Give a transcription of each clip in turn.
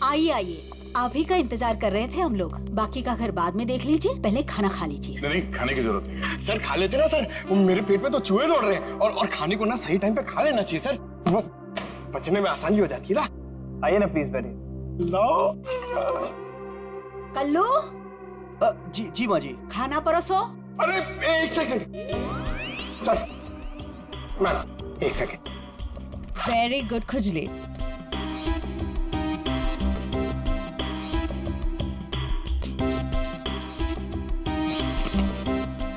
आइए आइए, आप ही का इंतजार कर रहे थे हम लोग। बाकी का घर बाद में देख लीजिए, पहले खाना खा लीजिए। नहीं, खाने की जरूरत नहीं है। सर खा लेते ना सर, वो मेरे पेट में तो चूहे दौड़ रहे हैं और खाने को ना सही टाइम पे खा लेना चाहिए सर, वो पचने में आसानी हो जाती है ना। आइए ना प्लीज बैठिए। लो कल्लू, जी माँ जी। खाना परोसो। अरे एक सेकंड सर, मैम एक सेकंड। वेरी गुड खुजली।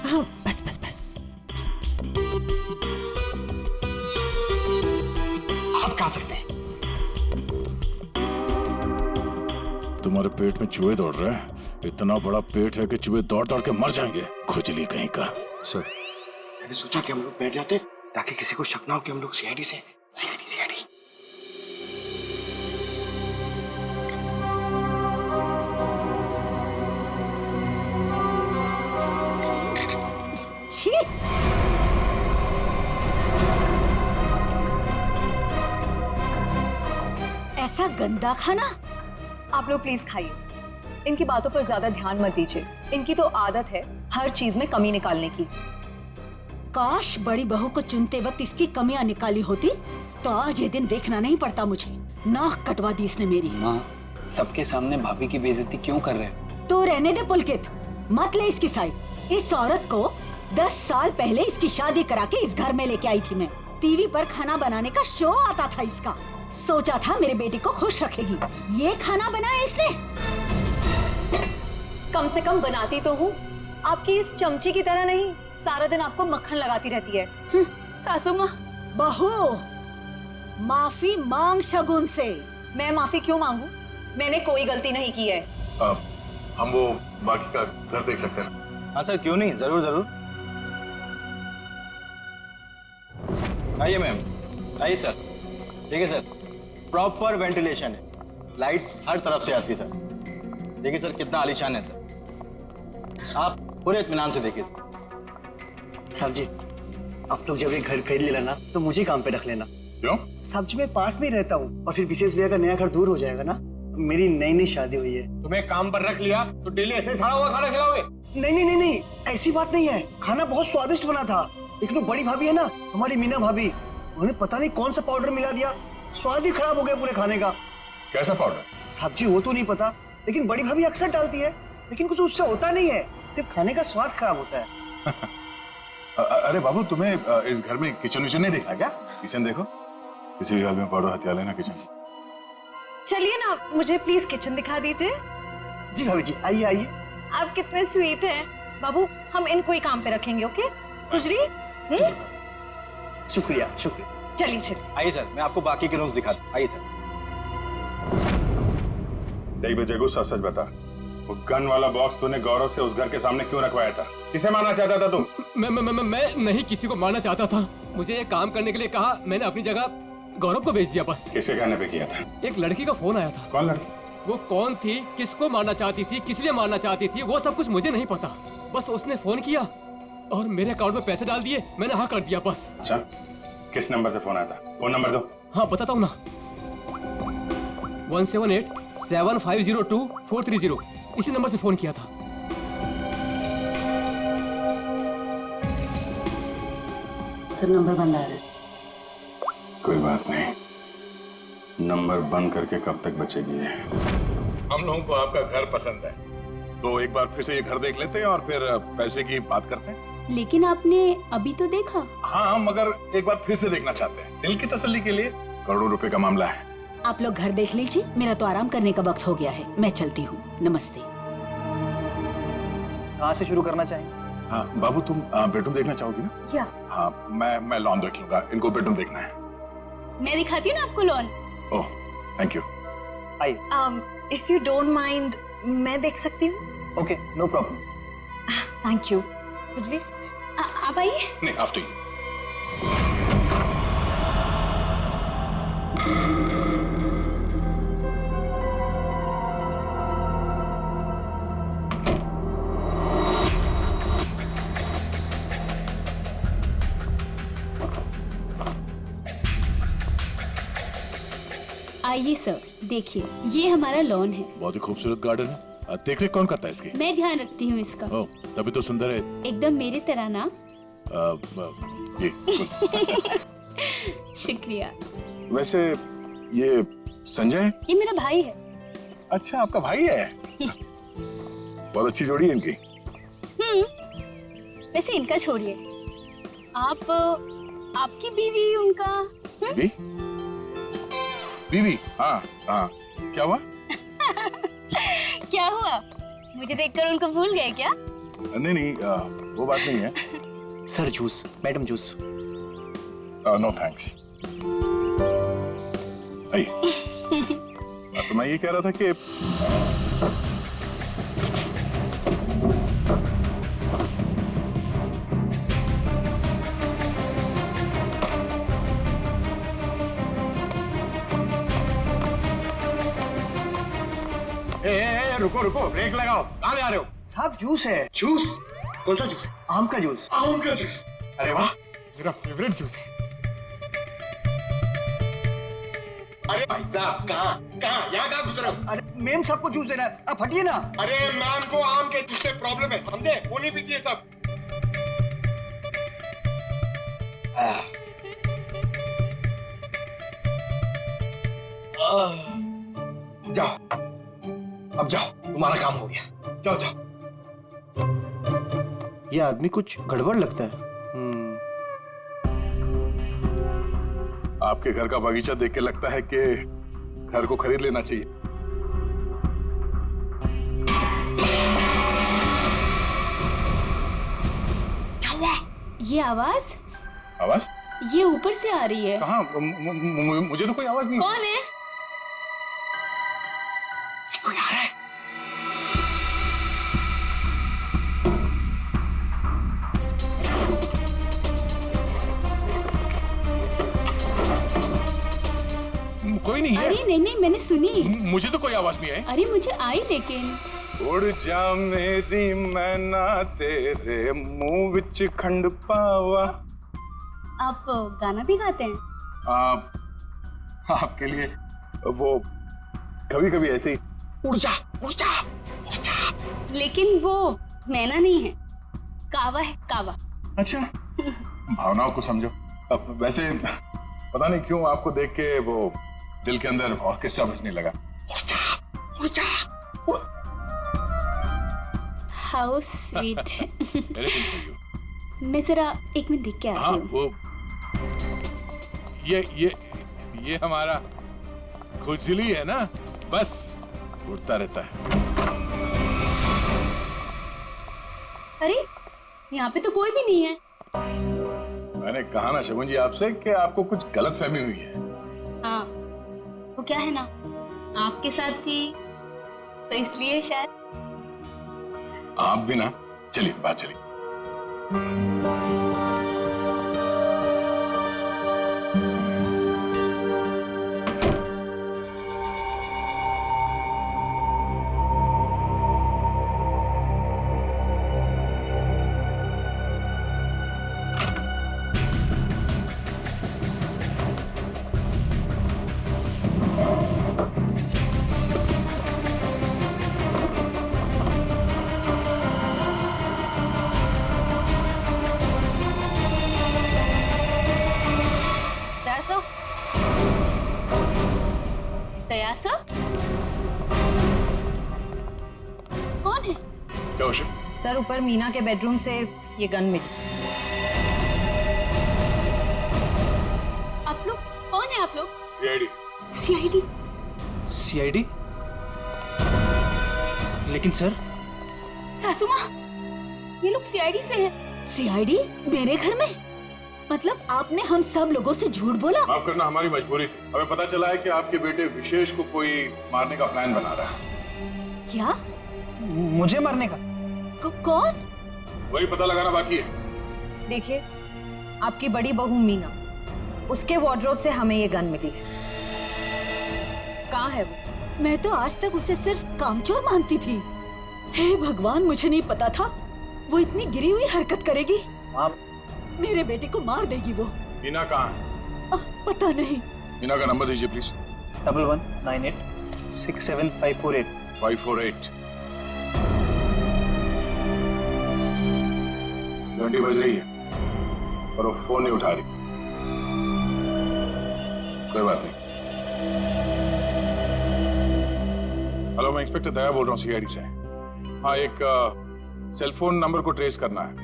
हाँ, बस बस बस। आप खा सकते हैं। तुम्हारे पेट में चूहे दौड़ रहे हैं। इतना बड़ा पेट है कि चूहे दौड़ दौड़ के मर जाएंगे। खुजली कहीं का। सर मैंने सोचा कि हम लोग बैठ जाते ताकि किसी को शक ना हो कि हम लोग सीआईडी से सीआईडी। छी, ऐसा गंदा खाना। आप लोग प्लीज खाइए, इनकी बातों पर ज्यादा ध्यान मत दीजिए। इनकी तो आदत है हर चीज में कमी निकालने की। काश बड़ी बहू को चुनते वक्त इसकी कमियां निकाली होती तो आज ये दिन देखना नहीं पड़ता मुझे। नाक कटवा दी इसने मेरी। माँ, सबके सामने भाभी की बेइज्जती क्यों कर रहे हैं? तू रहने दे पुलकित, मत ले इसकी साइड। इस औरत को 10 साल पहले इसकी शादी करा के इस घर में लेके आई थी मैं। टीवी पर खाना बनाने का शो आता था इसका। सोचा था मेरे बेटे को खुश रखेगी, ये खाना बनाया इसने। कम से कम बनाती तो हूँ, आपकी इस चमची की तरह नहीं सारा दिन आपको मक्खन लगाती रहती है। सासू माँ। बहू, माफी मांग शगुन से। मैं माफी क्यों मांगू? मैंने कोई गलती नहीं की है। हम वो बाकी का घर देख सकते हैं। हाँ सर, क्यों नहीं, जरूर जरूर। आइए मैम, आइए सर। ठीक है सर, प्रॉपर वेंटिलेशन है, लाइट्स हर तरफ से आती है सर। देखिए सर कितना आलीशान है सर, आप पूरे इत्मीनान से देखिए। साहब जी, आप लोग जब ये घर खरीद लेना ना तो मुझे काम पे रख लेना। क्यों? साहब जी मैं पास में ही रहता हूँ और फिर विशेष भैया का नया घर दूर हो जाएगा ना। मेरी नई शादी हुई है। तुम्हें काम पर रख लिया तो डेली ऐसे सड़ा हुआ खाना खिलाओगे? नहीं, ऐसी बात नहीं है। खाना बहुत स्वादिष्ट बना था, लेकिन वो बड़ी भाभी है ना, हमारी मीना भाभी, उन्होंने पता नहीं कौन सा पाउडर मिला दिया, स्वाद ही खराब हो गया पूरे खाने का। कैसा पाउडर? साहब जी वो तो नहीं पता, लेकिन बड़ी भाभी अक्सर डालती है, लेकिन कुछ उससे होता नहीं है, सिर्फ खाने का स्वाद खराब होता है। अरे बाबू, तुम्हें इस घर में किचन विचन नहीं देखा क्या? किचन देखो, किसी भी हाल में पाउडर हथिया लेना किचन। चलिए ना, मुझे प्लीज किचन दिखा दीजिए। जी भाभी जी, आइए आइए। आप कितने स्वीट हैं। बाबू, हम इनको ही काम पे रखेंगे, ओके? खुजली, शुक्रिया। चलिए चलिए। आइए सर, मैं आपको बाकी के रूम्स दिखा दूं। आइए सर। देख बेटे, गुस्सा सच बता, वो गन वाला बॉक्स तूने गौरव से उस घर के सामने क्यों रखवाया था? किसे मारना चाहता था तू? मैं नहीं किसी को मारना चाहता था। मुझे ये काम करने के लिए कहा, मैंने अपनी जगह गौरव को भेज दिया बस। किसके कहने पे किया था? एक लड़की का फोन आया था। कौन लड़की? वो कौन थी, किसको मारना चाहती थी, किस लिए मारना चाहती थी, वो सब कुछ मुझे नहीं पता। बस उसने फोन किया और मेरे अकाउंट में पैसे डाल दिए, मैंने हाँ कर दिया बस। अच्छा, किस नंबर से फोन आया था? फोन नंबर दो। हाँ बताता हूँ ना, 1787502 इसी नंबर से फोन किया था। सर नंबर बंद आ रहा है। कोई बात नहीं, नंबर बंद करके कब तक बचेगी ये? हम लोगों को आपका घर पसंद है, तो एक बार फिर से ये घर देख लेते हैं और फिर पैसे की बात करते हैं। लेकिन आपने अभी तो देखा। हाँ, मगर एक बार फिर से देखना चाहते हैं, दिल की तसल्ली के लिए। करोड़ों रुपए का मामला है। आप लोग घर देख लीजिए, मेरा तो आराम करने का वक्त हो गया है, मैं चलती हूँ। नमस्ते। कहाँ से शुरू करना चाहेंगे? हाँ बाबू, तुम बेडरूम देखना चाहोगी ना? या हाँ, मैं लॉन देख लूंगा, इनको बेडरूम देखना है। मैं दिखाती हूँ ना आपको लॉन। Oh, thank you. आइए। इफ यू डोंट माइंड, मैं देख सकती हूँ? Okay, no problem. Thank you. खुजली, आप आइए। नहीं, आफ्टर यू। आइए सर, देखिए ये हमारा लॉन है। बहुत ही खूबसूरत गार्डन है। देख रेख कौन करता है इसकी? मैं ध्यान रखती हूँ इसका। ओह, तभी तो सुंदर है। एकदम मेरी तरह ना। ये शुक्रिया। वैसे ये संजय? ये मेरा भाई है। अच्छा, आपका भाई है। बहुत अच्छी जोड़ी है इनकी। वैसे इनका छोड़िए, आपकी बीवी उनका बीवी? बीवी? हाँ हाँ, क्या हुआ? क्या हुआ? मुझे देखकर उनको भूल गए क्या? नहीं नहीं, वो बात नहीं है। Sir juice, madam juice. No thanks. तो मैं ये कह रहा था कि रुको रुको, ब्रेक लगाओ। कहाँ ले आ रहे हो? साहब जूस है। जूस? कौन सा जूस? आम का जूस। आम का जूस? अरे वाह, मेरा फेवरेट जूस है। अरे भाई साहब, कहाँ यहाँ कहाँ घुस रहे हो? अरे मैम सबको जूस देना है, आप हटिए ना। अरे मैम को आम के जूस से प्रॉब्लम है, समझे? वो नहीं पीती है सब। जाओ, अब जाओ, तुम्हारा काम हो गया। जाओ जाओ। ये आदमी कुछ गड़बड़ लगता है। आपके घर का बगीचा देख के लगता है कि घर को खरीद लेना चाहिए। क्या हुआ? ये आवाज ये ऊपर से आ रही है। कहाँ? मुझे तो कोई आवाज नहीं। कौन है? कोई आ रहा है। कोई नहीं है। अरे नहीं, मैंने सुनी। मुझे तो कोई आवाज नहीं आई। अरे मुझे आई, लेकिन उड़ जा मेरी मैना तेरे मुंह विच खंड पावा। आप गाना भी गाते हैं? आपके लिए वो कभी कभी ऐसे ही। उड़ जा उड़ जा उड़ जा। लेकिन वो मैना नहीं है, कावा है, कावा। अच्छा, भावनाओं को समझो। अब वैसे पता नहीं क्यों आपको देख के वो दिल के अंदर और किस्सा बजने लगा। उड़ जा उड़ जा। How sweet. मैं जरा एक मिनट देख के आती हाँ, हूँ। वो ये हमारा खुजली है ना, बस उड़ता रहता है। अरे यहाँ पे तो कोई भी नहीं है। मैंने कहा ना शगुन जी आपसे कि आपको कुछ गलतफहमी हुई है। हाँ, वो क्या है ना, आपके साथ थी तो इसलिए शायद। आप भी ना, चलिए बात चलिए। दयासा? कौन है? क्या हुआ? सर, ऊपर मीना के बेडरूम से ये गन मिली। आप लोग कौन है? आप लोग सीआईडी। सीआईडी? सीआईडी? लेकिन सर, सासू माँ, ये लोग सीआईडी से हैं। सीआईडी मेरे घर में? मतलब आपने हम सब लोगों से झूठ बोला? माफ करना, हमारी मजबूरी थी। हमें पता चला है कि आपके बेटे विशेष को कोई मारने का प्लान बना रहा है। क्या? मुझे मारने का? कौन? वही पता लगाना बाकी है। देखिए, आपकी बड़ी बहू मीना, उसके वार्डरोब से हमें ये गन मिली है। कहाँ है वो? मैं तो आज तक उसे सिर्फ कामचोर मानती थी। हे भगवान, मुझे नहीं पता था वो इतनी गिरी हुई हरकत करेगी। मेरे बेटे को मार देगी वो। मीना कहाँ है? पता नहीं। मीना का नंबर दीजिए प्लीज। 1198675548 548 घंटी बज रही है और वो फोन नहीं उठा रही। कोई बात नहीं। हेलो, मैं इंस्पेक्टर दया बोल रहा हूँ सीआईडी से। हाँ, एक सेल फोन नंबर को ट्रेस करना है।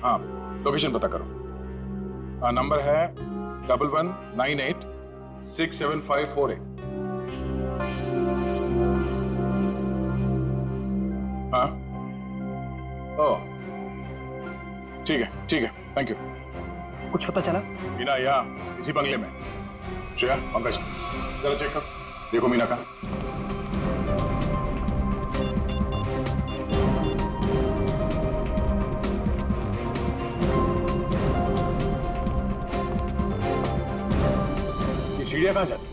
हाँ, लोकेशन पता करो। हाँ, नंबर है 1198675548। हाँ, ओह ठीक है, थैंक यू। कुछ पता चला? मीना यहाँ इसी बंगले में। श्रेया, पंकज, जरा चेक कर, देखो मीना का। ये सीढ़ियाँ कहाँ जाती?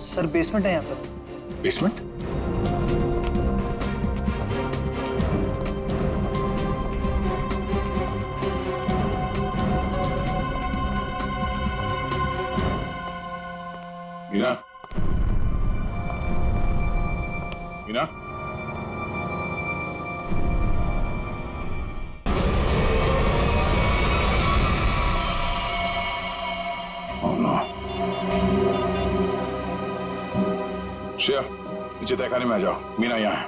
सर बेसमेंट है यहाँ पर। Basement? Meena, Meena, oh no. Shreya, नीचे तहखाने में आ जाओ, मीना यहाँ है।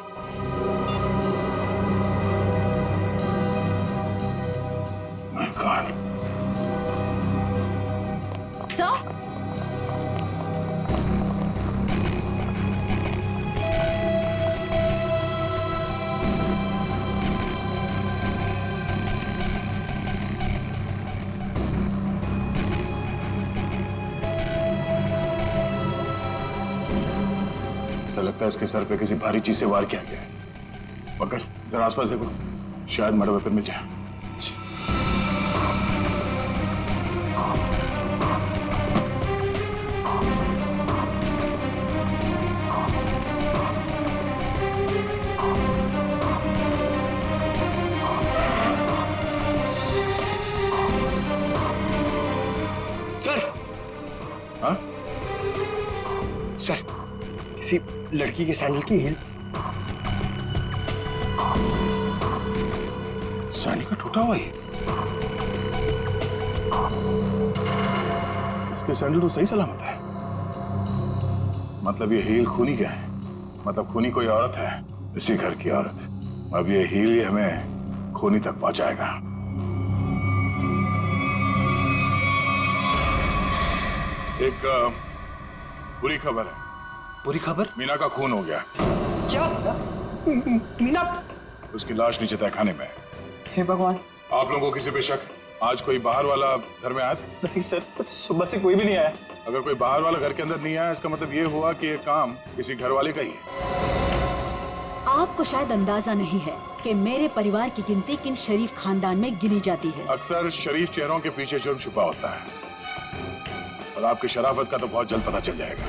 My God. सर, ऐसा लगता है इसके सर पे किसी भारी चीज से वार किया गया है। पंकज, जरा आसपास देखो, शायद मर्डर वेपन मिल जाए। सर, हाँ? सर, किसी लड़की के सैंडल की हील। सैंडल का टूटा हुआ है। इसके सैंडल तो सही सलामत है। मतलब ये हील खूनी क्या है? मतलब खूनी कोई औरत है, इसी घर की औरत। अब ये हील ही हमें खूनी तक पहुंचाएगा। एक बुरी खबर है। बुरी खबर? मीना का खून हो गया। क्या? मीना? उसकी लाश नीचे तहखाने में है। हे भगवान। आप लोगों को किसी पे शक? आज कोई बाहर वाला घर में आया था? नहीं सर, सुबह से कोई भी नहीं आया। अगर कोई बाहर वाला घर के अंदर नहीं आया, इसका मतलब ये हुआ कि ये काम किसी घर वाले का ही है। आपको शायद अंदाजा नहीं है कि मेरे परिवार की गिनती किन शरीफ खानदान में गिनी जाती है। अक्सर शरीफ चेहरों के पीछे जुर्म छुपा होता है, और आपकी शराफत का तो बहुत जल्द पता चल जाएगा।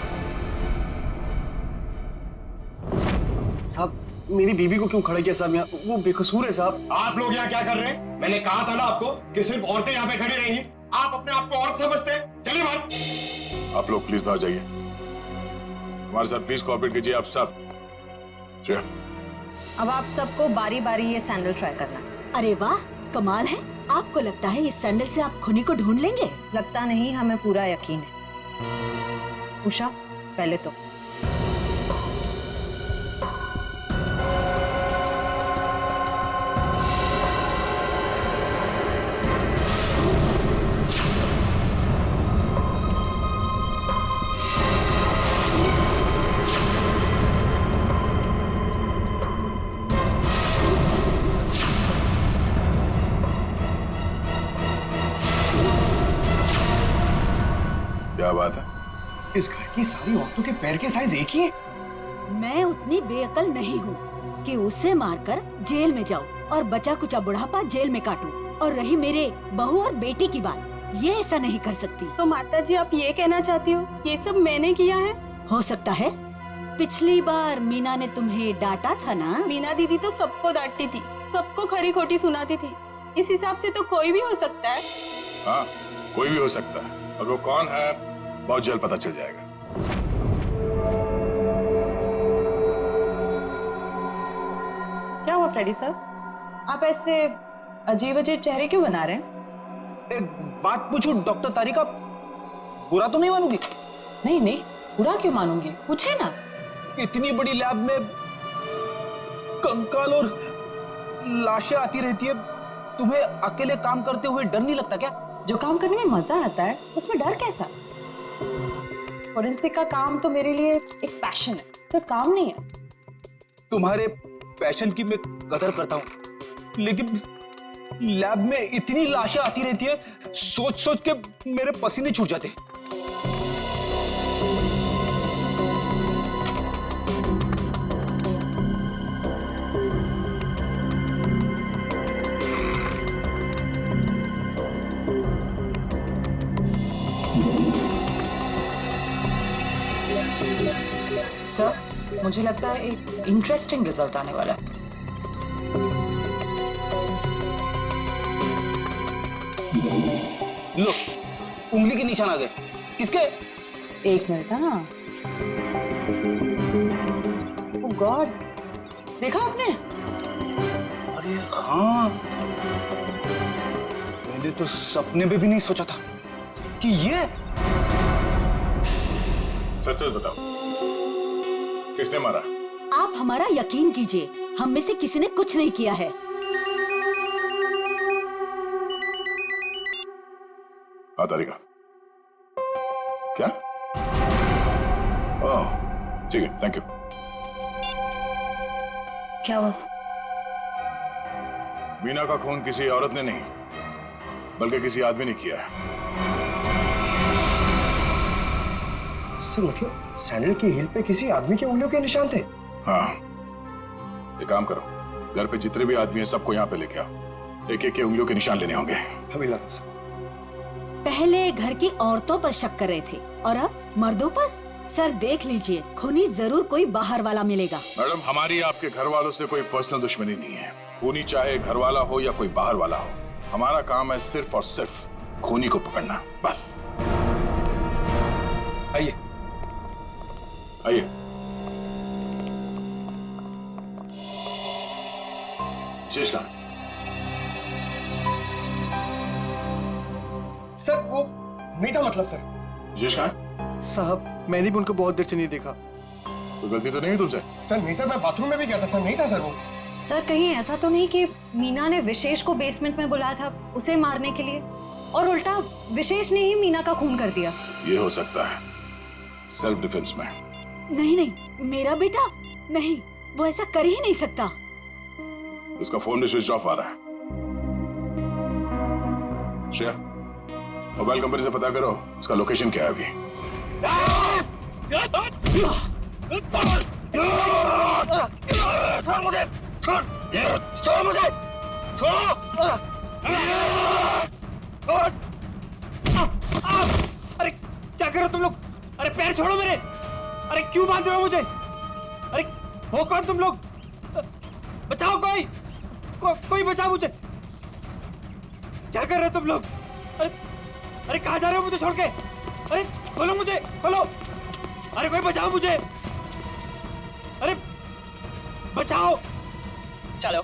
साहब, मेरी बीवी को क्यों खड़ा किया साहब यहाँ? वो बेकसूर है साहब। आप लोग यहाँ क्या कर रहे हैं? मैंने कहा था ना आपको कि सिर्फ औरतें यहाँ पे खड़ी रहेंगी। आप अपने आप को औरत समझते हैं। चलिए बाहर। आप लोग प्लीज बाहर जाइए। हमारे साथ प्लीज कोऑपरेट कीजिए आप सब। श्रेया, अब आप सबको बारी बारी ये सैंडल ट्राई करना है। अरे वाह, कमाल है। आपको लगता है इस सैंडल से आप खूनी को ढूंढ लेंगे? लगता नहीं, हमें पूरा यकीन है। उषा, पहले तो क्या बात है? इस घर की सारी औरतों के पैर के साइज एक ही है। मैं उतनी बेअकल नहीं हूँ कि उसे मारकर जेल में जाऊँ और बचा कुचा बुढ़ापा जेल में काटूं। और रही मेरे बहू और बेटी की बात, ये ऐसा नहीं कर सकती। तो माता जी, आप ये कहना चाहती हो ये सब मैंने किया है? हो सकता है। पिछली बार मीना ने तुम्हें डांटा था ना? मीना दीदी तो सबको डांटती थी, सबको खरी खोटी सुनाती थी। इस हिसाब से तो कोई भी हो सकता है। हाँ, कोई भी हो सकता है, और वो कौन है बहुत जल्द पता चल जाएगा। फ्रेडी सर, आप ऐसे अजीब अजीब चेहरे क्यों बना रहे हैं? एक बात पूछूं डॉक्टर तारिका, बुरा तो नहीं मानूंगी? नहीं नहीं, बुरा क्यों मानूंगी, पूछे ना। इतनी बड़ी लैब में कंकाल और लाशें आती रहती है, तुम्हें अकेले काम करते हुए डर नहीं लगता क्या? जो काम करने में मजा आता है उसमें डर कैसा? फोरेंसिक का काम तो मेरे लिए एक पैशन है, सिर्फ काम नहीं है। तुम्हारे पैशन की मैं कदर करता हूं, लेकिन लैब में इतनी लाशें आती रहती है, सोच सोच के मेरे पसीने छूट जाते हैं। सर, मुझे लगता है एक इंटरेस्टिंग रिजल्ट आने वाला है। लो, उंगली के निशान आ गए। किसके? एक मिनट, हाँ। ओह गॉड, देखा आपने? अरे हाँ, मैंने तो सपने में भी नहीं सोचा था कि ये। सच सच बताओ, किसने मारा? आप हमारा यकीन कीजिए, हम में से किसी ने कुछ नहीं किया है। तारिका, क्या? ओह, ठीक है, थैंक यू। क्या हुआ? मीना का खून किसी औरत ने नहीं, बल्कि किसी आदमी ने किया है। सर मतलब सैंडल की हील पे किसी आदमी की उंगलियों के निशान थे? हाँ, एक काम करो, घर पे जितने भी आदमी हैं सबको यहाँ पे लेके आओ, एक एक के उंगलियों के निशान लेने होंगे। अभी लाता हूं सर। पहले घर की औरतों पर शक कर रहे थे और अब मर्दों पर। सर देख लीजिए, खूनी जरूर कोई बाहर वाला मिलेगा। मैडम, हमारी आपके घर वालों से कोई पर्सनल दुश्मनी नहीं है। खूनी चाहे घर वाला हो या कोई बाहर वाला हो, हमारा काम है सिर्फ और सिर्फ खूनी को पकड़ना, बस। आइए आइए। शेष कहाँ? सर वो नहीं था मतलब सर। शेष कहाँ? साहब मैंने भी उनको बहुत देर से नहीं देखा। कोई गलती तो नहीं है तुमसे? सर नहीं सर, मैं बाथरूम में भी गया था सर, नहीं था सर वो। सर कहीं ऐसा तो नहीं कि मीना ने विशेष को बेसमेंट में बुलाया था उसे मारने के लिए, और उल्टा विशेष ने ही मीना का खून कर दिया? ये हो सकता है, सेल्फ डिफेंस में। नहीं नहीं, मेरा बेटा नहीं, वो ऐसा कर ही नहीं सकता। इसका फोन भी स्विच ऑफ आ रहा है। श्रेया, मोबाइल कंपनी से पता करो इसका लोकेशन क्या है अभी। छोड़ मुझे, छोड़ मुझे, अरे क्या कर रहे हो तुम लोग? अरे पैर छोड़ो मेरे। अरे क्यों बांध रहे हो मुझे? अरे हो कौन तुम लोग? बचाओ कोई, कोई बचाओ मुझे। क्या कर रहे हो तुम लोग? अरे कहाँ जा रहे हो मुझे छोड़ के? अरे खोलो मुझे, खोलो। अरे कोई बचाओ मुझे। अरे बचाओ। चलो।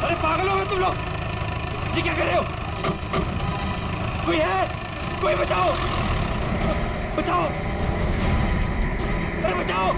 अरे पागल हो गए तुम लोग, ये क्या कर रहे हो? कोई है? कोई बचाओ, बचाओ। अरे बचाओ।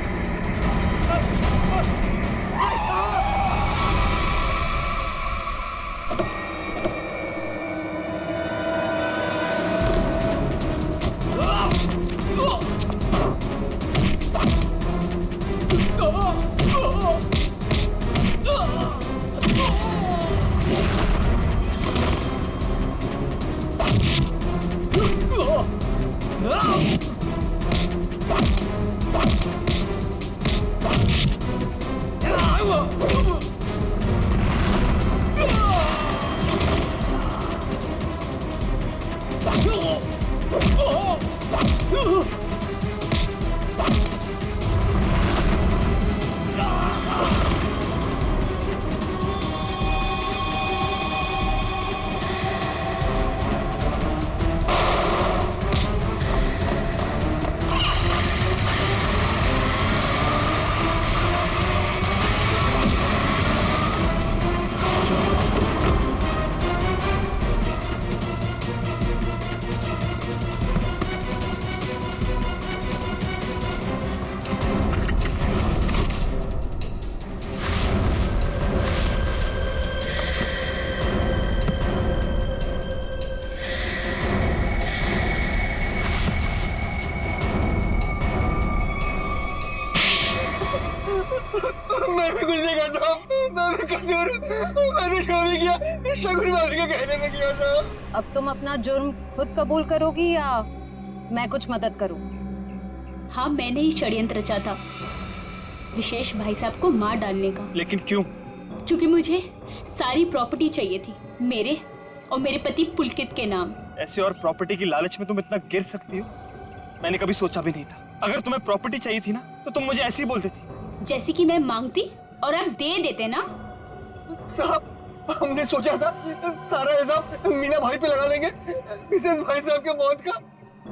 कसूर मैंने जो भी किया शगुन भाभी के कहने में किया साहब। अब तुम अपना जुर्म खुद कबूल करोगी या मैं कुछ मदद करूं? हाँ, मैंने ही षड्यंत्र रचा था विशेष भाई साहब को मार डालने का। लेकिन क्यों? क्योंकि मुझे सारी प्रॉपर्टी चाहिए थी, मेरे और मेरे पति पुलकित के नाम। ऐसे और प्रॉपर्टी की लालच में तुम इतना गिर सकती हो, मैंने कभी सोचा भी नहीं था। अगर तुम्हें प्रॉपर्टी चाहिए थी ना तो तुम मुझे ऐसे ही बोल देती। जैसे कि मैं मांगती और आप दे देते ना। साहब हमने सोचा था सारा इल्जाम मीना भाई पे लगा देंगे, मिसेस भाई साहब के मौत का।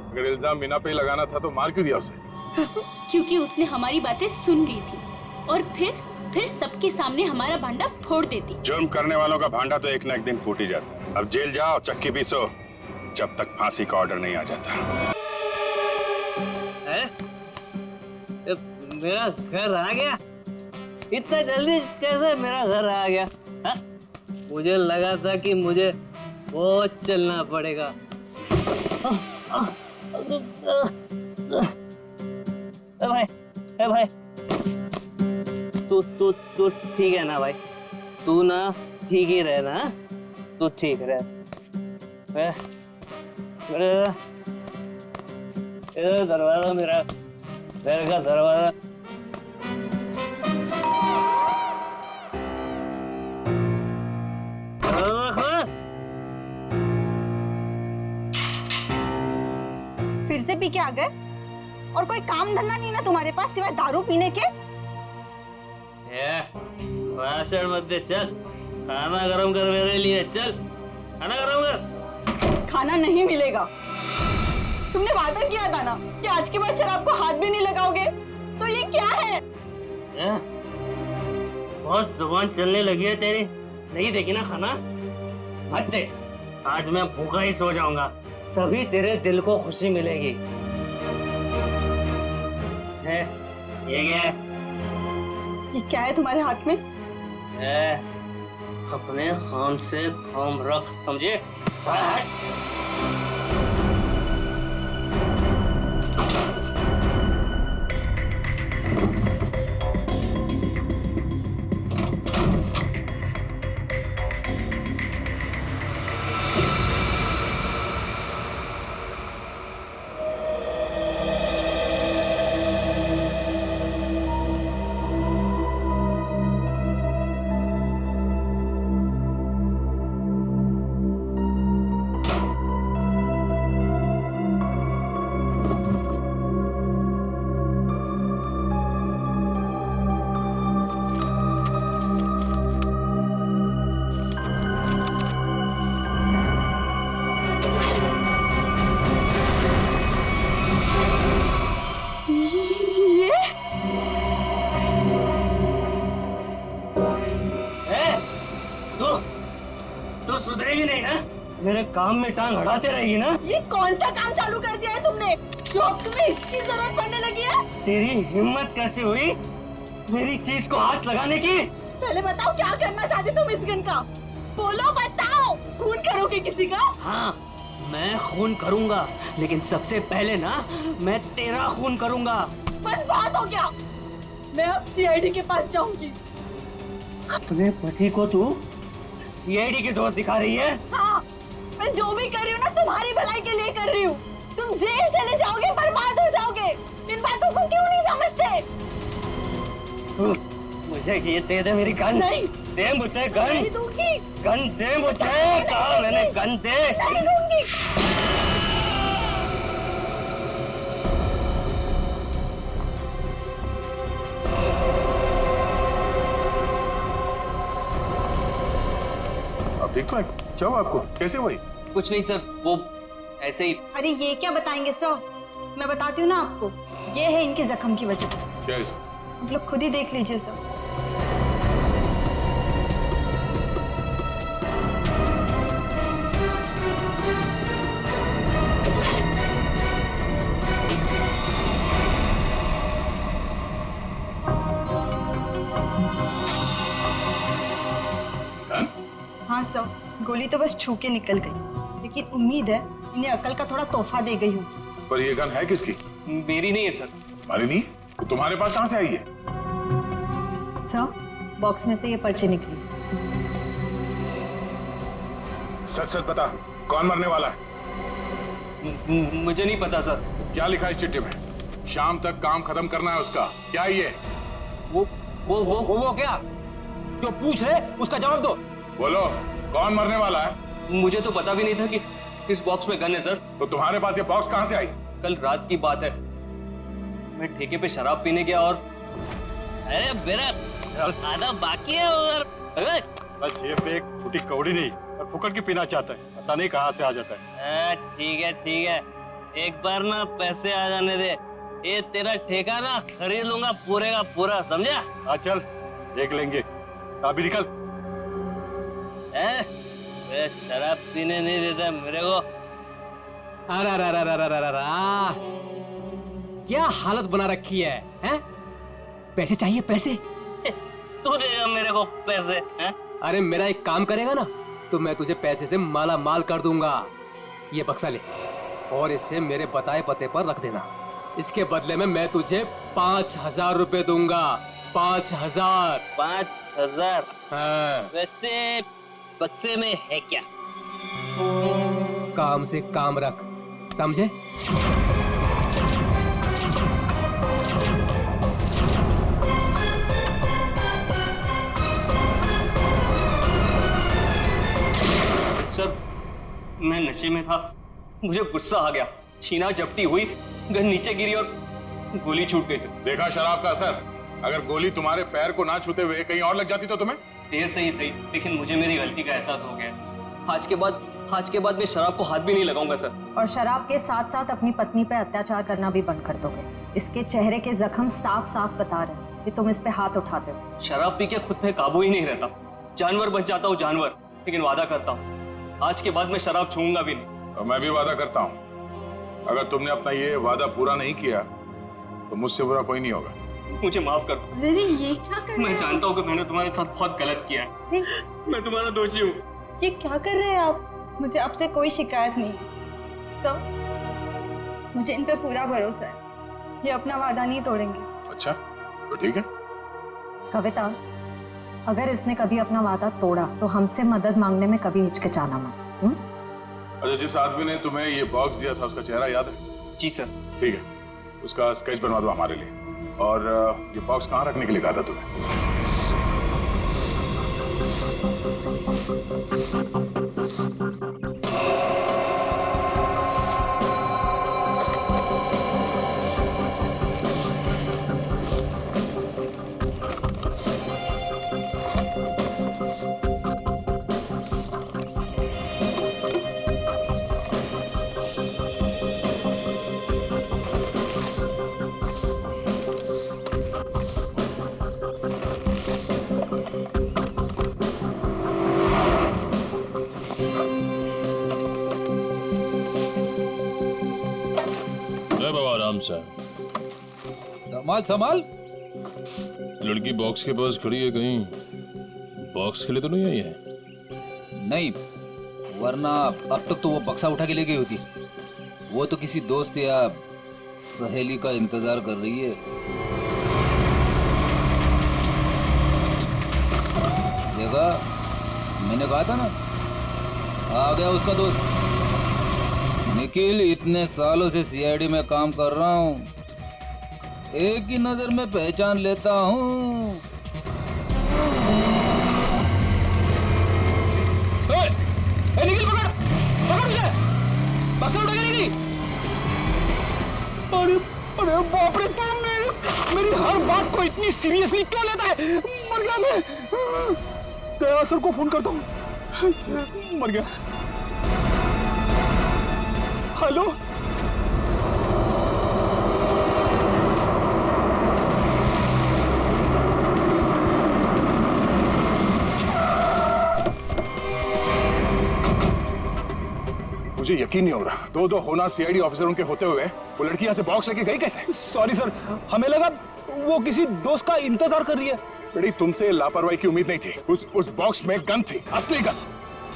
अगर इल्जाम मीना पे ही लगाना था तो मार क्यों दिया उसे? क्योंकि उसने हमारी बातें सुन ली थी और फिर सबके सामने हमारा भांडा फोड़ देती। जुर्म करने वालों का भांडा तो एक न एक दिन फूट ही जाता है। अब जेल जाओ, चक्की पीसो, जब तक फांसी का ऑर्डर नहीं आ जाता। मेरा घर आ गया? इतना जल्दी कैसे मेरा घर आ गया? हा? मुझे लगा था कि मुझे बहुत चलना पड़ेगा। भाई तू ठीक है ना भाई? तू ना ठीक ही रहे ना, तू ठीक रहे। दरवाजा, मेरा घर का दरवाजा। फिर से पी के आ गए? और कोई काम धंधा नहीं ना तुम्हारे पास सिवाय दारू पीने के? भाषण मत दे, चल खाना गरम कर मेरे लिए। चल खाना गरम कर। खाना नहीं मिलेगा। तुमने वादा किया था ना कि आज के बाद शराब को हाथ भी नहीं लगाओगे, तो ये क्या है? बहुत जुबान चलने लगी है तेरी। नहीं देगी ना खाना? मत दे। आज मैं भूखा ही सो जाऊंगा, तभी तेरे दिल को खुशी मिलेगी। है ये क्या है? ये क्या है तुम्हारे हाथ में? अपने काम से काम रख, समझे? सुधरेगी नहीं ना? मेरे काम में टांग अड़ाते रहेगी ना? ये कौन सा काम चालू कर दिया है तुमने जो अब तुम्हें इसकी जरूरत पड़ने लगी है? तेरी हिम्मत कैसे हुई मेरी चीज को हाथ लगाने की? पहले बताओ क्या करना चाहते तुम इस गन का? बोलो, बताओ। खून करोगे किसी का? हाँ, मैं खून करूंगा, लेकिन सबसे पहले ना मैं तेरा खून करूंगा। बस बात हो गया। मैं अब सीआईडी के पास जाऊंगी। अपने पति को तू सीआईडी की डोर दिखा रही है? हाँ, मैं जो भी कर रही हूँ ना तुम्हारी भलाई के लिए कर रही हूँ। तुम जेल चले जाओगे, बर्बाद हो जाओगे। इन बातों को क्यों नहीं समझते? मुझे ये दे दे मेरी गन। नहीं दे मुझे गन। नहीं दूंगी। गन दे मुझे, कहा मैंने गन दे। नहीं दूंगी। अब ठीक तो है? क्या हुआ आपको? कैसे हुई? कुछ नहीं सर, वो ऐसे ही। अरे ये क्या बताएंगे सर, मैं बताती हूँ ना आपको। ये है इनके जख्म की वजह। क्या इसमें? आप लोग खुद ही देख लीजिए सर। हाँ सर, गोली तो बस छू के निकल गई, लेकिन उम्मीद है इन्हें अकल का थोड़ा तोहफा दे गई हूँ। पर ये गन है किसकी? मेरी नहीं है सर। तुम्हारी नहीं? तो तुम्हारे पास कहाँ से आई है? सर, बॉक्स में से ये पर्ची निकली। सच सच बता, कौन मरने वाला है? मुझे नहीं पता सर। क्या लिखा है इस चिट्ठी में? शाम तक काम खत्म करना है उसका। क्या ये? वो क्या जो पूछ रहे उसका जवाब दो। बोलो, कौन मरने वाला है? मुझे तो पता भी नहीं था कि इस बॉक्स में गन है सर। तो तुम्हारे पास ये बॉक्स कहां से आई? कल रात की बात है, मैं ठेके पे शराब पीने गया और अरे मेरा खाना बाकी है उधर। बस जेब में एक फूटी कौड़ी नहीं और फुकट की पीना चाहता है, पता नहीं कहाँ से आ जाता है। ठीक है, एक बार ना पैसे आ जाने दे, ये तेरा ठेका ना खरीद लूंगा पूरे का पूरा, समझा? हाँ चल देख लेंगे, अभी निकल। शराब पीने नहीं देता मेरे को। अरे क्या हालत बना रखी है, हैं? पैसे चाहिए, पैसे? तू देगा मेरे को पैसे, हैं? अरे मेरा एक काम करेगा ना तो मैं तुझे पैसे से माला माल कर दूंगा। ये बक्सा ले और इसे मेरे बताए पते पर रख देना। इसके बदले में मैं तुझे 5,000 रुपए दूंगा। 5,000। 5,000? हाँ। वैसे बक्से में है क्या? काम से काम रख, समझे? सर, मैं नशे में था, मुझे गुस्सा आ गया, छीना झपटी हुई, गन नीचे गिरी और गोली छूट गई सर। देखा शराब का असर? अगर गोली तुम्हारे पैर को ना छूते हुए कहीं और लग जाती तो तुम्हें? देर से ही सही, लेकिन मुझे मेरी गलती का एहसास हो गया। आज के बाद मैं शराब को हाथ भी नहीं लगाऊंगा सर। और शराब के साथ साथ अपनी पत्नी पे अत्याचार करना भी बंद कर दोगे? इसके चेहरे के जख्म साफ साफ बता रहे हैं कि तुम इस पे हाथ उठाते हो। शराब पी के खुद पे काबू ही नहीं रहता, जानवर बन जाता हूँ जानवर। लेकिन वादा करता हूँ आज के बाद मैं शराब छूऊंगा भी नहीं। और मैं भी वादा करता हूँ, अगर तुमने अपना ये वादा पूरा नहीं किया तो मुझसे बुरा कोई नहीं होगा। मुझे माफ कर दो। अरे ये क्या कर रहे मैं जानता हूँ कि मैंने तुम्हारे साथ बहुत गलत किया है। मैं तुम्हारा दोषी हूँ। ये क्या कर रहे हैं आप? मुझे आपसे कोई शिकायत नहीं सब, मुझे इन पे पूरा भरोसा है, ये अपना वादा नहीं तोड़ेंगे। अच्छा तो ठीक है। कविता, अगर इसने कभी अपना वादा तोड़ा तो हमसे मदद मांगने में कभी हिचकिचाना मत। अच्छा, जिस आदमी ने तुम्हें ये बॉक्स दिया था उसका चेहरा याद है? जी सर। ठीक है, उसका स्केच बनवा दो हमारे लिए। और ये बॉक्स कहाँ रखने के लिए कहा था तुम्हें? संभाल संभाल। लड़की बॉक्स के पास खड़ी है, कहीं बॉक्स के लिए तो नहीं आई है? नहीं, वरना अब तक तो वो बक्सा उठा के ले गई होती। वो तो किसी दोस्त या सहेली का इंतजार कर रही है। देखा, मैंने कहा था ना, आ गया उसका दोस्त निखिल। इतने सालों से सीआईडी में काम कर रहा हूँ, एक ही नजर में पहचान लेता हूँ। निखिल पकड़ मुझे, बक्सा उठा के ले गई। अरे बाप रे, तुम मेरी हर बात को इतनी सीरियसली क्यों लेता है? मर गया मैं। दया सर को फोन करता हूँ। मर गया। हेलो, मुझे यकीन नहीं हो रहा, दो होना सीआईडी ऑफिसरों के होते हुए वो लड़की यहाँ से बॉक्स लेके गई कैसे? सॉरी सर, हमें लगा वो किसी दोस्त का इंतजार कर रही है। बेटी, तुमसे लापरवाही की उम्मीद नहीं थी। उस बॉक्स में गन थी, असली गन।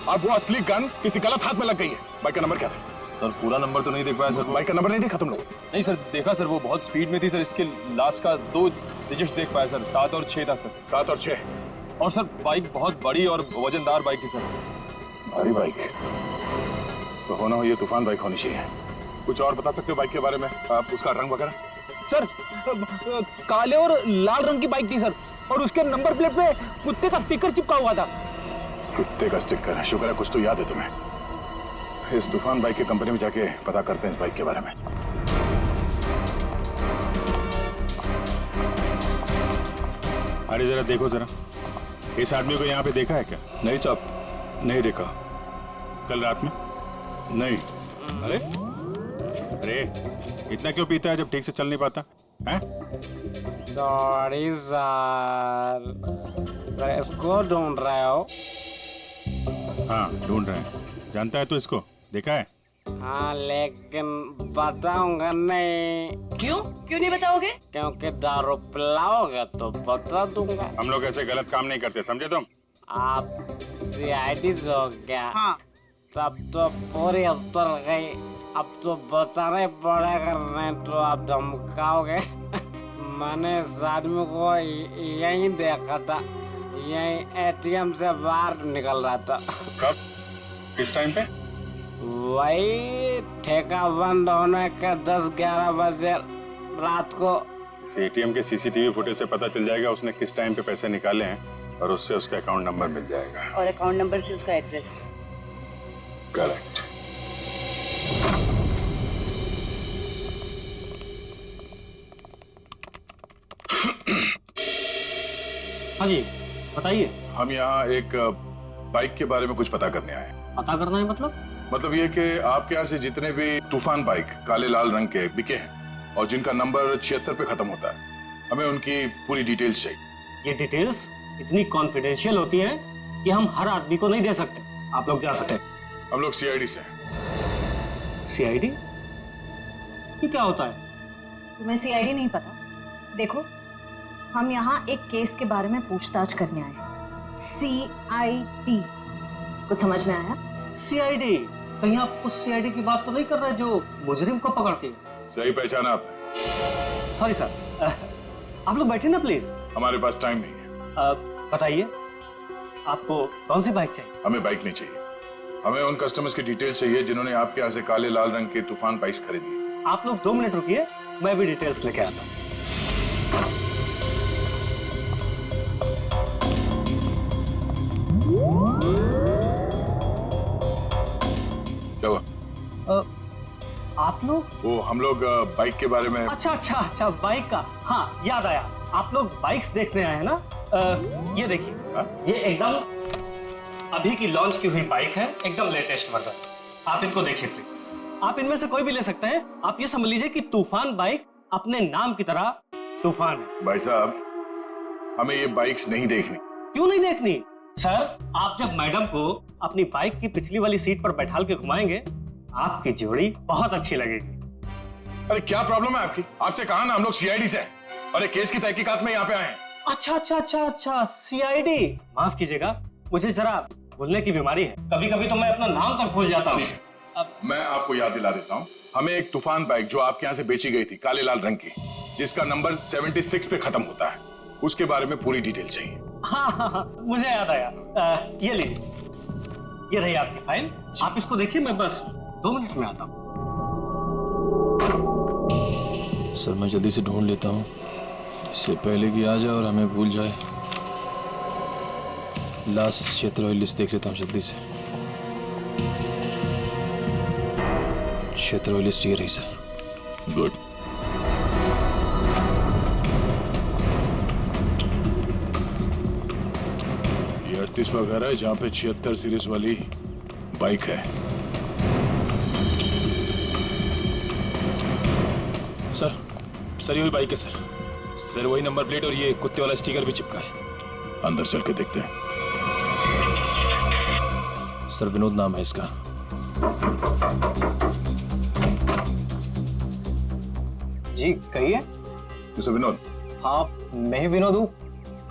अब वो असली गन किसी गलत हाथ में लग गई है। बाइक का नंबर क्या था? सर पूरा नंबर तो नहीं देख पाया सर। बाइक का नंबर नहीं देखा तुम लोग? नहीं सर, देखा सर, वो बहुत स्पीड में थी सर। इसके लास्ट का 2 डिजिट्स देख पाया सर, 7 और 6 था सर। 7 और 6। और सर बाइक बहुत बड़ी और वजनदार बाइक थी सर। भारी बाइक तो होना हो ये तूफान बाइक होनी चाहिए। कुछ और बता सकते हो बाइक के बारे में, आप उसका रंग वगैरह? सर काले और लाल रंग की बाइक थी सर, और उसके नंबर प्लेट पे कुत्ते का स्टिकर चिपका हुआ था। कुत्ते का स्टिकर? शुक्र है कुछ तो याद है तुम्हें। इस तूफान बाइक की कंपनी में जाके पता करते हैं इस बाइक के बारे में। अरे जरा देखो जरा, इस आदमी को यहाँ पे देखा है क्या? नहीं साहब, नहीं देखा। कल रात में? नहीं। अरे अरे इतना क्यों पीता है जब ठीक से चल नहीं पाता है? सॉरी सर, इसको ढूंढ रहे हो? हाँ ढूंढ रहे हैं। जानता है तो इसको देखा है? हाँ लेकिन बताऊंगा नहीं। क्यों क्यों नहीं बताओगे? क्योंकि दारू पिलाओगे तो बता दूंगा। हम लोग ऐसे गलत काम नहीं करते, समझे तुम? आप सीआईडी हो क्या? हाँ। तब तो पूरी उतर गई, अब तो बताना पड़ेगा, नहीं तो आप धमकाओगे। मैंने इस आदमी को यहीं देखा था, यहीं एटीएम से बाहर निकल रहा था। कब? किस टाइम पे? वही ठेका बंद होने के 10-11 बजे रात को। इस एटीएम के सीसीटीवी फुटेज से पता चल जाएगा उसने किस टाइम पे पैसे निकाले हैं, और उससे उसका अकाउंट नंबर मिल जाएगा। और अकाउंट नंबर से उसका एड्रेस। करेक्ट। हाँ जी बताइए। हम यहाँ एक बाइक के बारे में कुछ पता करने आए हैं। पता करना है मतलब ये कि आपके यहाँ से जितने भी तूफान बाइक काले लाल रंग के बिके हैं और जिनका नंबर 76 पे खत्म होता है, हमें उनकी पूरी डिटेल्स चाहिए। ये डिटेल्स इतनी कॉन्फिडेंशियल होती है कि हम हर आदमी को नहीं दे सकते। आप लोग जा सकते हैं। हम लोग सीआईडी से हैं। सीआईडी? ये क्या होता है? तुम्हें सीआईडी नहीं पता? देखो, हम यहाँ एक केस के बारे में पूछताछ करने आए हैं। सीआईडी, कुछ समझ में आया? सीआईडी? कहीं आप उस सीआईडी की बात तो नहीं कर रहे जो मुजरिम को पकड़ती है? सही पहचाना आपने। सॉरी सर, आप लोग बैठे ना प्लीज। हमारे पास टाइम नहीं है। बताइए आपको कौन सी बाइक चाहिए? हमें बाइक नहीं चाहिए, हमें उन कस्टमर्स की डिटेल्स चाहिए जिन्होंने आपके यहाँ से काले लाल रंग के तूफान बाइक्स खरीदी। आप लोग 2 मिनट रुकिए, मैं भी डिटेल्स लेके आता हूँ। क्या हुआ? आप लोग? वो हम लोग बाइक के बारे में। अच्छा बाइक का, हाँ याद आया। आप लोग बाइक्स देखने आए हैं ना? ये देखिए, ये एकदम अभी की लॉन्च की हुई बाइक है, एकदम लेटेस्ट वर्जन। आप इनको देखिए प्लीज। आप इनमें से कोई भी ले सकते हैं। आप ये समझ लीजिए कि तूफान बाइक अपने नाम की तरह तूफान है। भाई साहब, हमें ये बाइक्स नहीं देखनी। क्यों नहीं देखनी? सर, आप जब मैडम को अपनी बाइक की पिछली वाली सीट पर बैठाल के घुमाएंगे, आपकी जोड़ी बहुत अच्छी लगेगी। अरे क्या प्रॉब्लम है आपकी? आपसे कहा ना हम लोग सीआईडी से हैं और एक केस की तहकीकात में यहाँ पे आए हैं। अच्छा, सीआईडी। माफ कीजिएगा, मुझे जरा भूलने की बीमारी है। कभी कभी तो मैं अपना नाम तक भूल जाता हूँ। मैं आपको याद दिला देता हूँ। हमें एक तूफान बाइक जो आपके यहाँ से बेची गई थी काले लाल रंग की, जिसका नंबर 76 पे खत्म होता है, उसके बारे में पूरी डिटेल चाहिए। हाँ, मुझे याद आया। ये लीजिए, ये रही आपकी फाइल। आप इसको देखिए, मैं बस 2 मिनट में आता हूँ। सर मैं जल्दी से ढूंढ लेता हूँ, इससे पहले कि आ जाए और हमें भूल जाए। लास्ट क्षेत्र लिस्ट देख लेता हूँ जल्दी से। क्षेत्र लिस्ट ये रही सर। गुड। ये 38वां घर है जहाँ पे 76 सीरीज वाली बाइक है। सर ये वही बाइक है सर, वही नंबर प्लेट और ये कुत्ते वाला स्टिकर भी चिपका है। अंदर चल के देखते हैं। सर विनोद नाम है इसका। जी कहिए। मिस्टर विनोद? हाँ मैं विनोद हूँ।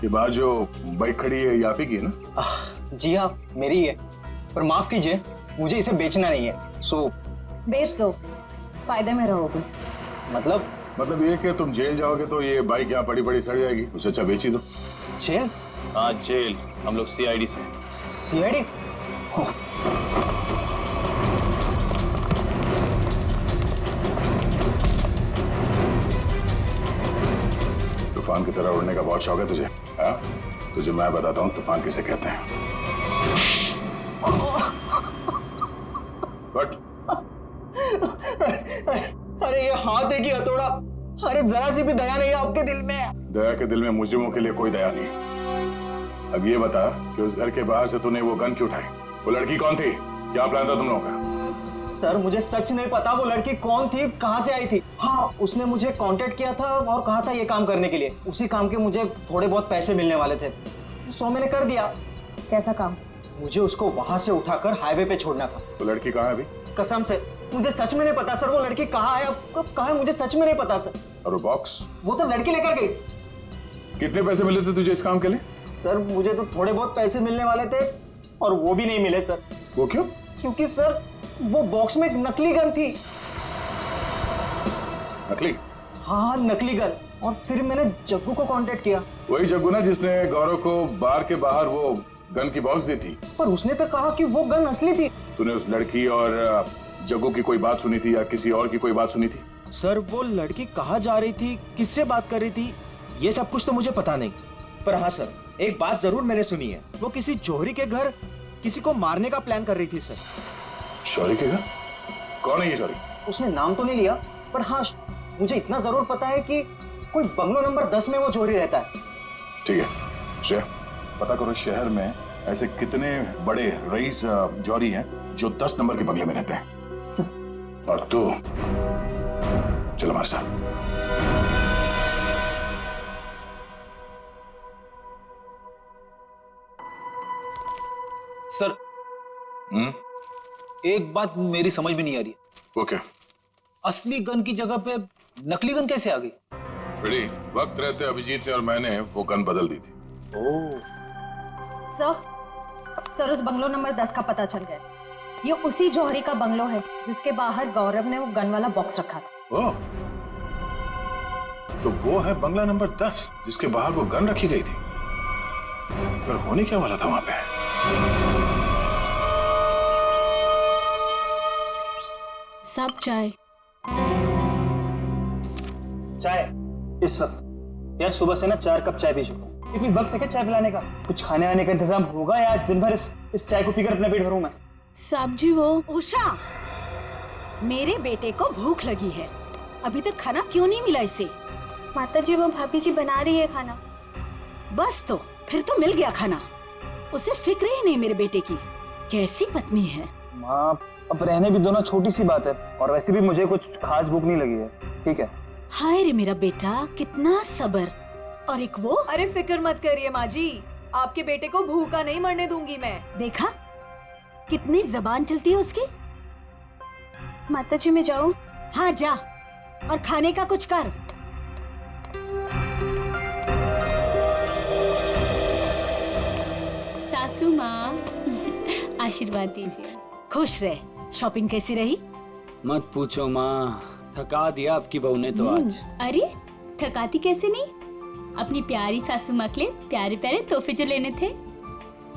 ये बाहर जो बाइक खड़ी है ये आप ही की है ना? जी हाँ मेरी है, पर माफ कीजिए मुझे इसे बेचना नहीं है। सो बेच दो, फायदे में रहोगे। मतलब ये कि तुम जेल जाओगे तो ये बाइक यहाँ पड़ी पड़ी सड़ जाएगी, उससे अच्छा बेच ही दो। जेल? हाँ जेल, हम लोग सीआईडी से। सीआईडी? तूफान की तरह उड़ने का बहुत शौक है तुझे? हाँ? तुझे मैं बताता हूँ तूफान किसे कहते हैं। कट। अरे ये हाथ है कि हथौड़ा? अरे जरा सी भी दया नहीं है आपके दिल में? दया के दिल में मुजरिमों के लिए कोई दया नहीं। अब ये बता कि उस घर के बाहर से तूने वो गन क्यों उठाई? वो लड़की कौन थी? क्या प्लान था तुम लोगों का? सर मुझे सच नहीं पता वो लड़की कौन थी, कहाँ से आई थी। हाँ, उसने मुझे कांटेक्ट किया था और कहा था ये काम करने के लिए। उसी काम के मुझे थोड़े बहुत पैसे मिलने वाले थे, सो मैंने कर दिया। कैसा काम? मुझे उसको वहां से उठाकर हाईवे पे छोड़ना था। वो लड़की कहाँ है अभी? कसम से मुझे सच में नहीं पता सर, वो लड़की कहाँ है, अब कब कहाँ है, मुझे सच में नहीं पता सर। और वो बॉक्स? वो तो लड़की लेकर गई। कितने पैसे मिले थे तुझे इस काम के लिए? सर मुझे तो थोड़े बहुत पैसे मिलने वाले थे और वो भी नहीं मिले सर। वो क्यों? क्योंकि सर वो बॉक्स में एक नकली गन थी। नकली? हाँ नकली गन। और फिर मैंने जग्गू को कांटेक्ट किया। वही जग्गू ना जिसने गौरव को बार के बाहर वो गन की बॉक्स दी थी। पर उसने तो कहा कि वो गन असली थी। तूने उस लड़की और जग्गू की कोई बात सुनी थी या किसी और की कोई बात सुनी थी? सर वो लड़की कहाँ जा रही थी, किससे बात कर रही थी, ये सब कुछ तो मुझे पता नहीं। पर हाँ सर, एक बात जरूर मैंने सुनी है, वो किसी जौहरी के घर किसी को मारने का प्लान कर रही थी सर। जौहरी के घर? कौन है ये जौहरी? उसने नाम तो नहीं लिया, पर हाँ मुझे इतना जरूर पता है कि कोई बंगलो नंबर 10 में वो जौहरी रहता है। ठीक है श्रेया, पता करो शहर में ऐसे कितने बड़े रईस जौहरी हैं जो 10 नंबर के बंगले में रहते हैं। और तू चलो हमारे साथ। सर एक बात मेरी समझ में नहीं आ रही है। वो क्या? असली गन की जगह पे नकली गन कैसे आ गई? बेटी, वक्त रहते अभिजीत ने और मैंने वो गन बदल दी थी। सर उस बंगलो नंबर 10 का पता चल गया। ये उसी जौहरी का बंगलो है जिसके बाहर गौरव ने वो गन वाला बॉक्स रखा था। ओह, तो वो है बंगला नंबर 10 जिसके बाहर वो गन रखी गई थी। पर होने क्या वाला था वहां पे? सब चाय। चाय इस वक्त? यार सुबह से ना 4 कप चाय पी चुका हूँ। ये कोई वक्त है क्या चाय पिलाने का? कुछ खाने आने का इंतजाम होगा या आज दिन भर इस चाय को पीकर अपना पेट भरूं मैं? साहब जी वो उषा, मेरे बेटे को भूख लगी है, अभी तक खाना क्यों नहीं मिला इसे? माता जी वो भाभी जी बना रही है खाना। बस तो फिर तो मिल गया खाना। उसे फिक्र ही नहीं मेरे बेटे की। कैसी पत्नी है। माँ अब रहने भी दो ना, छोटी सी बात है, और वैसे भी मुझे कुछ खास भूख नहीं लगी है। ठीक है। हाय रे मेरा बेटा, कितना सब्र। और एक वो। अरे फिक्र मत करिए माँ जी, आपके बेटे को भूखा नहीं मरने दूंगी मैं। देखा कितनी जबान चलती है उसकी। माता जी मैं जाऊं? हाँ जा, और खाने का कुछ कर। सासू माँ आशीर्वाद दीजिए। खुश रहे। शॉपिंग कैसी रही? मत पूछो माँ, थका दिया आपकी बहू ने तो आज। अरे थकाती कैसे नहीं, अपनी प्यारी सासू माँ के लिए प्यारे प्यारे तोहफे जो लेने थे।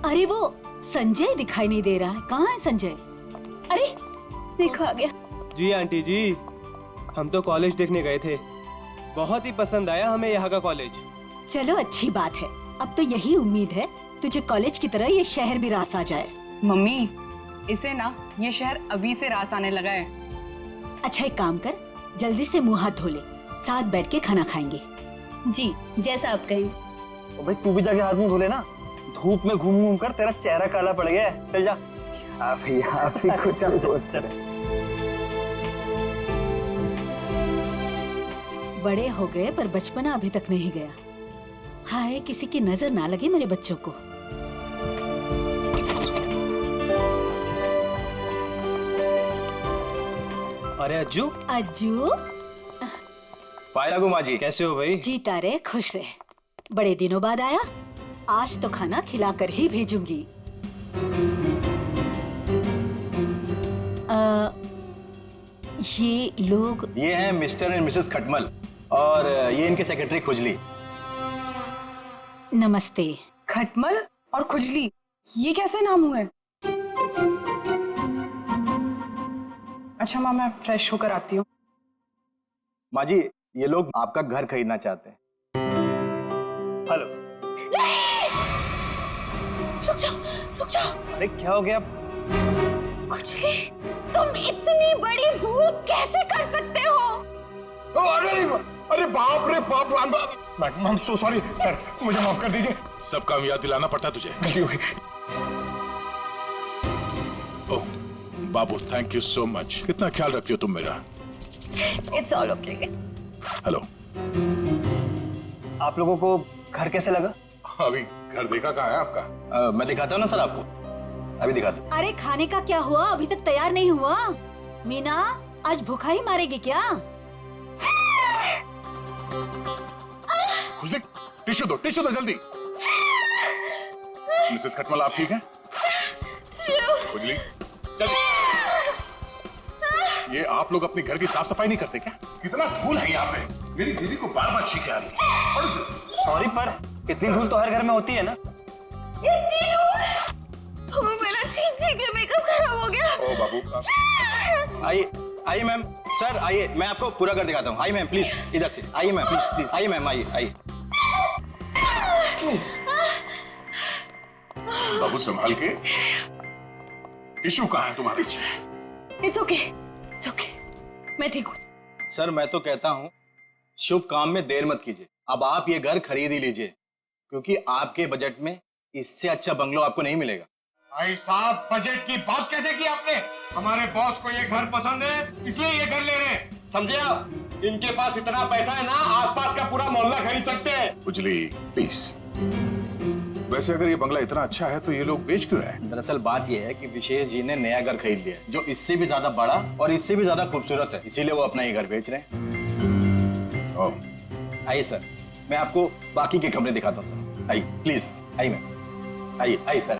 अरे वो संजय दिखाई नहीं दे रहा है, कहाँ है संजय? अरे देखो आ गया। जी आंटी जी, हम तो कॉलेज देखने गए थे, बहुत ही पसंद आया हमें यहाँ का कॉलेज। चलो अच्छी बात है, अब तो यही उम्मीद है तुझे कॉलेज की तरह ये शहर भी रास आ जाए। मम्मी इसे ना ये शहर अभी से रास आने लगा है। अच्छा एक काम कर, जल्दी से मुंह हाथ धो ले, साथ बैठ के खाना खाएंगे। जी जैसा आप कहें। ओ भाई तू भी जाके हाथ मुंह धो ले ना, धूप में घूम घूम कर तेरा चेहरा काला पड़ गया है। चल जा। आप ही कुछ बोलते रहे। बड़े हो गए पर बचपना अभी तक नहीं गया। हाय किसी की नजर ना लगे मेरे बच्चों को। अरे अज्जू। अज्जू पाया गुमा जी, कैसे हो भाई? जीता रहे खुश रहे, बड़े दिनों बाद आया, आज तो खाना खिलाकर ही भेजूंगी। ये लोग? ये हैं मिस्टर एंड मिसेस खटमल, और ये इनके सेक्रेटरी खुजली। नमस्ते। खटमल और खुजली, ये कैसे नाम हुए? अच्छा माँ, मैं फ्रेश होकर आती हूँ। माँ जी, ये लोग आपका घर खरीदना चाहते हैं। हेलो। रुक जाओ। अरे क्या हो गया? खुजली, तुम इतनी बड़ी भूख कैसे कर सकते हो? अरे बाप रे बाप, I am so sorry sir, मुझे माफ कर दीजिए। सब काम याद दिलाना पड़ता है तुझे, गलती हो गई। ओह बाबू, थैंक यू सो मच, कितना ख्याल रखती हो तुम मेरा। It's all okay. हेलो, आप लोगों को घर कैसे लगा? अभी घर देखा कहाँ है आपका? मैं दिखाता हूँ ना सर आपको, अभी दिखाता हूँ। अरे खाने का क्या हुआ? अभी तक तैयार नहीं हुआ। मीना आज भूखा ही मारेगी क्या? खुजली, टिश्यू दो जल्दी। मिसेस खटमल, आप ठीक हैं? खुजली, जल्दी। ये आप लोग अपने घर की साफ सफाई नहीं करते क्या? कितना धूल है यहाँ पे, मेरी बीवी को बार बार छींके आ रही है। सॉरी, पर इतनी धूल तो हर घर में होती है ना। मेरा छींक के मेकअप खराब हो गया। ओ बाबू, आइए मैम, सर आइए, मैं आपको पूरा घर दिखाता हूँ। आइए मैम, प्लीज इधर से आइए मैम, प्लीज आइए मैम, आइए। बाबू संभाल के। टिश्यू कहाँ है तुम्हारे? इट्स ओके, मैं ठीक हूँ। सर मैं तो कहता हूँ शुभ काम में देर मत कीजिए, अब आप ये घर खरीद ही लीजिए, क्योंकि आपके बजट में इससे अच्छा बंगलो आपको नहीं मिलेगा। भाई साहब, बजट की बात कैसे की आपने? हमारे बॉस को ये घर पसंद है, इसलिए ये घर ले रहे हैं, समझे आप? इनके पास इतना पैसा है ना, आसपास का पूरा मोहल्ला खरीद सकते हैं। खुजली प्लीज, वैसे अगर ये बंगला इतना अच्छा है तो ये लोग बेच क्यों रहे हैं? दरअसल बात ये है कि विशेष जी ने नया घर खरीद लिया है, जो इससे भी ज्यादा बड़ा और इससे भी ज्यादा खूबसूरत है, इसीलिए वो अपना ये घर बेच रहे हैं। आइए सर, मैं आपको बाकी के कमरे दिखाता हूँ सर। आइए प्लीज, आइए मैम, आइए सर।